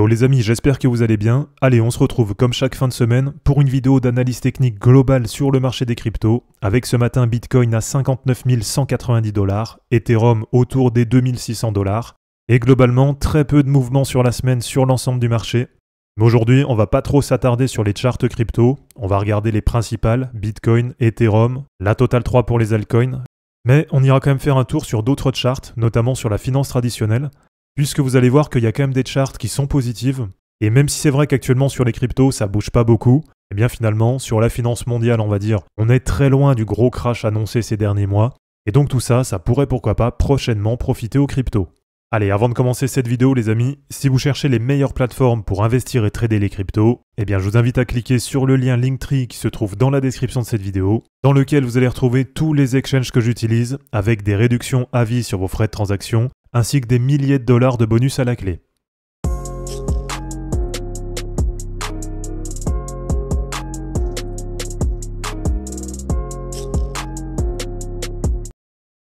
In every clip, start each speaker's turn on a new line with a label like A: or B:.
A: Yo les amis, j'espère que vous allez bien. Allez, on se retrouve comme chaque fin de semaine pour une vidéo d'analyse technique globale sur le marché des cryptos, avec ce matin Bitcoin à 59 190 $, Ethereum autour des 2600 $, et globalement très peu de mouvements sur la semaine sur l'ensemble du marché. Mais aujourd'hui, on va pas trop s'attarder sur les charts crypto, on va regarder les principales, Bitcoin, Ethereum, la Total 3 pour les altcoins, mais on ira quand même faire un tour sur d'autres charts, notamment sur la finance traditionnelle, puisque vous allez voir qu'il y a quand même des charts qui sont positives, et même si c'est vrai qu'actuellement sur les cryptos ça bouge pas beaucoup, eh bien finalement sur la finance mondiale on va dire, on est très loin du gros crash annoncé ces derniers mois, et donc tout ça, ça pourrait pourquoi pas prochainement profiter aux cryptos. Allez, avant de commencer cette vidéo les amis, si vous cherchez les meilleures plateformes pour investir et trader les cryptos, eh bien je vous invite à cliquer sur le lien Linktree qui se trouve dans la description de cette vidéo, dans lequel vous allez retrouver tous les exchanges que j'utilise, avec des réductions à vie sur vos frais de transaction, ainsi que des milliers de dollars de bonus à la clé.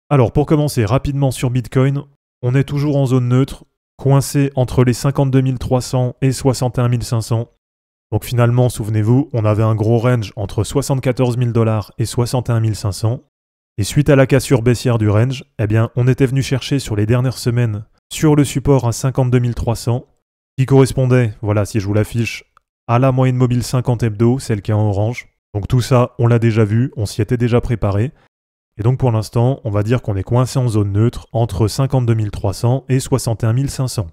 A: Alors pour commencer rapidement sur Bitcoin, on est toujours en zone neutre, coincé entre les 52 300 et 61 500. Donc finalement, souvenez-vous, on avait un gros range entre 74 000 $ et 61 500. Et suite à la cassure baissière du range, eh bien, on était venu chercher sur les dernières semaines sur le support à 52 300, qui correspondait, voilà si je vous l'affiche, à la moyenne mobile 50 hebdo, celle qui est en orange. Donc tout ça, on l'a déjà vu, on s'y était déjà préparé. Et donc pour l'instant, on va dire qu'on est coincé en zone neutre entre 52 300 et 61 500.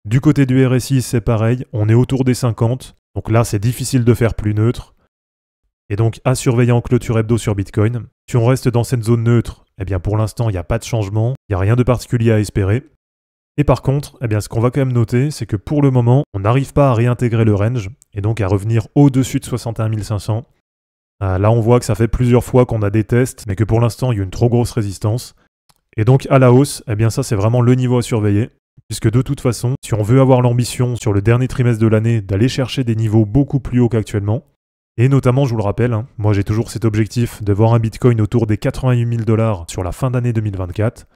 A: Du côté du RSI, c'est pareil, on est autour des 50. Donc là, c'est difficile de faire plus neutre. Et donc à surveiller en clôture hebdo sur Bitcoin. Si on reste dans cette zone neutre, eh bien pour l'instant, il n'y a pas de changement, il n'y a rien de particulier à espérer. Et par contre, eh bien, ce qu'on va quand même noter, c'est que pour le moment, on n'arrive pas à réintégrer le range, et donc à revenir au-dessus de 61 500. Là, on voit que ça fait plusieurs fois qu'on a des tests, mais que pour l'instant, il y a une trop grosse résistance. Et donc, à la hausse, eh bien ça, c'est vraiment le niveau à surveiller. Puisque de toute façon, si on veut avoir l'ambition sur le dernier trimestre de l'année d'aller chercher des niveaux beaucoup plus hauts qu'actuellement, et notamment, je vous le rappelle, moi j'ai toujours cet objectif de voir un Bitcoin autour des 88 000 $ sur la fin d'année 2024,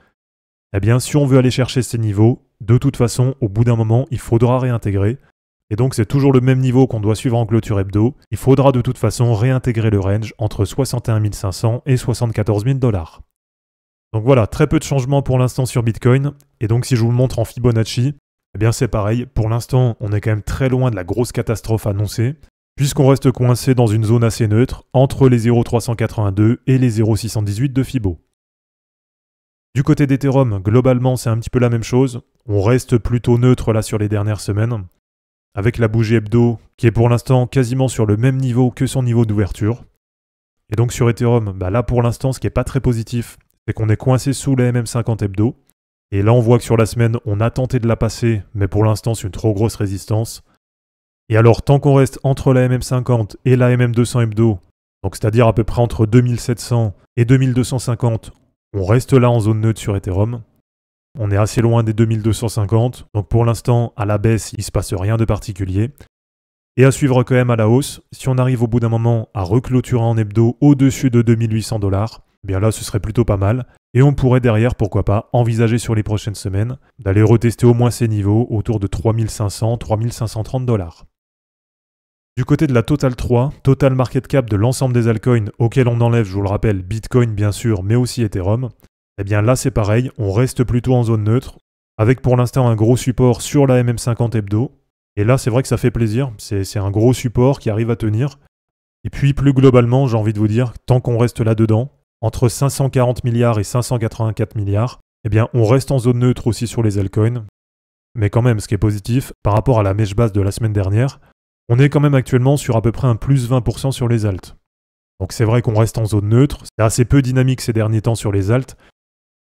A: eh bien, si on veut aller chercher ces niveaux, de toute façon, au bout d'un moment, il faudra réintégrer. Et donc c'est toujours le même niveau qu'on doit suivre en clôture hebdo. Il faudra de toute façon réintégrer le range entre 61 500 et 74 000 $. Donc voilà, très peu de changements pour l'instant sur Bitcoin. Et donc si je vous le montre en Fibonacci, eh bien c'est pareil. Pour l'instant, on est quand même très loin de la grosse catastrophe annoncée, puisqu'on reste coincé dans une zone assez neutre entre les 0,382 et les 0,618 de Fibo. Du côté d'Ethereum, globalement c'est un petit peu la même chose. On reste plutôt neutre là sur les dernières semaines, avec la bougie hebdo qui est pour l'instant quasiment sur le même niveau que son niveau d'ouverture. Et donc sur Ethereum, là pour l'instant ce qui n'est pas très positif, c'est qu'on est coincé sous la MM50 hebdo. Et là on voit que sur la semaine on a tenté de la passer, mais pour l'instant c'est une trop grosse résistance. Et alors tant qu'on reste entre la MM50 et la MM200 hebdo, donc c'est-à-dire à peu près entre 2700 et 2250, on reste là en zone neutre sur Ethereum. On est assez loin des 2250, donc pour l'instant, à la baisse, il ne se passe rien de particulier. Et à suivre quand même à la hausse, si on arrive au bout d'un moment à reclôturer en hebdo au-dessus de 2800 $, eh bien là, ce serait plutôt pas mal. Et on pourrait derrière, pourquoi pas, envisager sur les prochaines semaines d'aller retester au moins ces niveaux autour de 3500, 3530 $. Du côté de la Total 3, total market cap de l'ensemble des altcoins auxquels on enlève, je vous le rappelle, Bitcoin bien sûr, mais aussi Ethereum, eh bien là c'est pareil, on reste plutôt en zone neutre, avec pour l'instant un gros support sur la MM50 hebdo. Et là c'est vrai que ça fait plaisir, c'est un gros support qui arrive à tenir. Et puis plus globalement, j'ai envie de vous dire, tant qu'on reste là-dedans, entre 540 milliards et 584 milliards, eh bien on reste en zone neutre aussi sur les altcoins. Mais quand même, ce qui est positif, par rapport à la mèche basse de la semaine dernière, on est quand même actuellement sur à peu près un plus 20% sur les alts. Donc c'est vrai qu'on reste en zone neutre, c'est assez peu dynamique ces derniers temps sur les alts,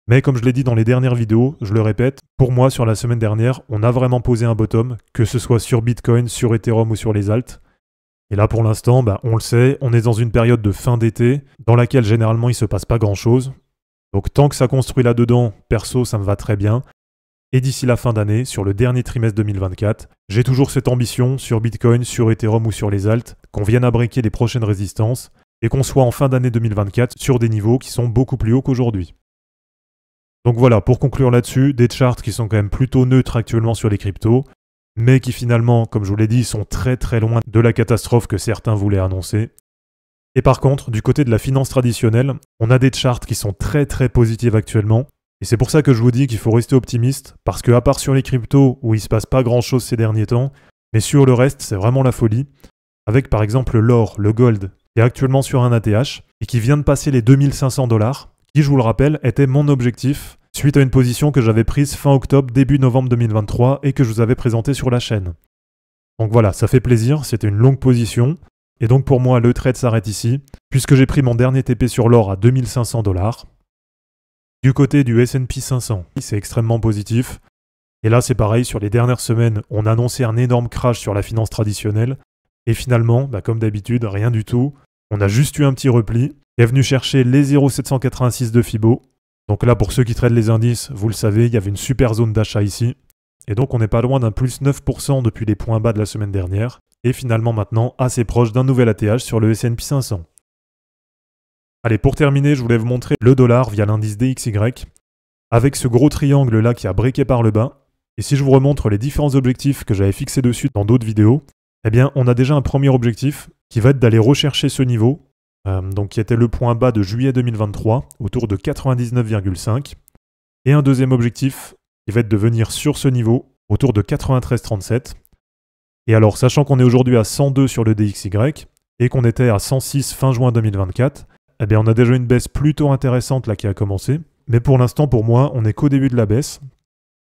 A: mais comme je l'ai dit dans les dernières vidéos, je le répète, pour moi sur la semaine dernière, on a vraiment posé un bottom, que ce soit sur Bitcoin, sur Ethereum ou sur les alts. Et là pour l'instant, on le sait, on est dans une période de fin d'été, dans laquelle généralement il ne se passe pas grand chose. Donc tant que ça construit là-dedans, perso ça me va très bien. Et d'ici la fin d'année, sur le dernier trimestre 2024, j'ai toujours cette ambition sur Bitcoin, sur Ethereum ou sur les alts, qu'on vienne à breaker les prochaines résistances, et qu'on soit en fin d'année 2024 sur des niveaux qui sont beaucoup plus hauts qu'aujourd'hui. Donc voilà, pour conclure là-dessus, des charts qui sont quand même plutôt neutres actuellement sur les cryptos, mais qui finalement, comme je vous l'ai dit, sont très très loin de la catastrophe que certains voulaient annoncer. Et par contre, du côté de la finance traditionnelle, on a des charts qui sont très très positifs actuellement. Et c'est pour ça que je vous dis qu'il faut rester optimiste, parce que à part sur les cryptos, où il se passe pas grand chose ces derniers temps, mais sur le reste, c'est vraiment la folie. Avec par exemple l'or, le gold, qui est actuellement sur un ATH, et qui vient de passer les 2500 $, qui, je vous le rappelle, était mon objectif, suite à une position que j'avais prise fin octobre, début novembre 2023, et que je vous avais présentée sur la chaîne. Donc voilà, ça fait plaisir, c'était une longue position, et donc pour moi, le trade s'arrête ici, puisque j'ai pris mon dernier TP sur l'or à 2500 $. Du côté du S&P 500, c'est extrêmement positif. Et là, c'est pareil, sur les dernières semaines, on a annoncé un énorme crash sur la finance traditionnelle. Et finalement, comme d'habitude, rien du tout. On a juste eu un petit repli qui est venu chercher les 0,786 de Fibo. Donc là, pour ceux qui tradent les indices, vous le savez, il y avait une super zone d'achat ici. Et donc, on n'est pas loin d'un plus 9% depuis les points bas de la semaine dernière. Et finalement, maintenant, assez proche d'un nouvel ATH sur le S&P 500. Allez, pour terminer, je voulais vous montrer le dollar via l'indice DXY, avec ce gros triangle là qui a breaké par le bas. Et si je vous remontre les différents objectifs que j'avais fixés dessus dans d'autres vidéos, eh bien on a déjà un premier objectif qui va être d'aller rechercher ce niveau, donc qui était le point bas de juillet 2023, autour de 99,5. Et un deuxième objectif qui va être de venir sur ce niveau, autour de 93,37. Et alors, sachant qu'on est aujourd'hui à 102 sur le DXY, et qu'on était à 106 fin juin 2024, eh bien on a déjà une baisse plutôt intéressante là qui a commencé. Mais pour l'instant, pour moi, on n'est qu'au début de la baisse.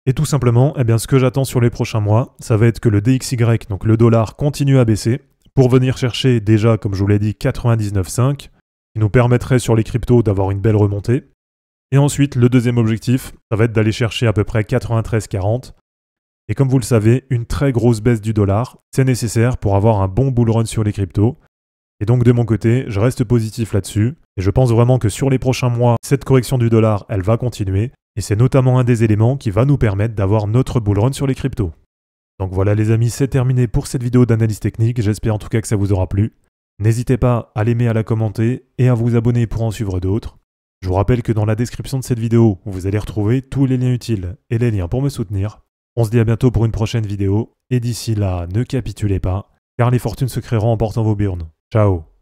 A: Et tout simplement, eh bien, ce que j'attends sur les prochains mois, ça va être que le DXY, donc le dollar, continue à baisser pour venir chercher déjà, comme je vous l'ai dit, 99,5, qui nous permettrait sur les cryptos d'avoir une belle remontée. Et ensuite, le deuxième objectif, ça va être d'aller chercher à peu près 93,40. Et comme vous le savez, une très grosse baisse du dollar, c'est nécessaire pour avoir un bon bull run sur les cryptos. Et donc de mon côté, je reste positif là-dessus, et je pense vraiment que sur les prochains mois, cette correction du dollar, elle va continuer, et c'est notamment un des éléments qui va nous permettre d'avoir notre bull run sur les cryptos. Donc voilà les amis, c'est terminé pour cette vidéo d'analyse technique, j'espère en tout cas que ça vous aura plu. N'hésitez pas à l'aimer, à la commenter, et à vous abonner pour en suivre d'autres. Je vous rappelle que dans la description de cette vidéo, vous allez retrouver tous les liens utiles et les liens pour me soutenir. On se dit à bientôt pour une prochaine vidéo, et d'ici là, ne capitulez pas, car les fortunes se créeront en portant vos burnes. Ciao.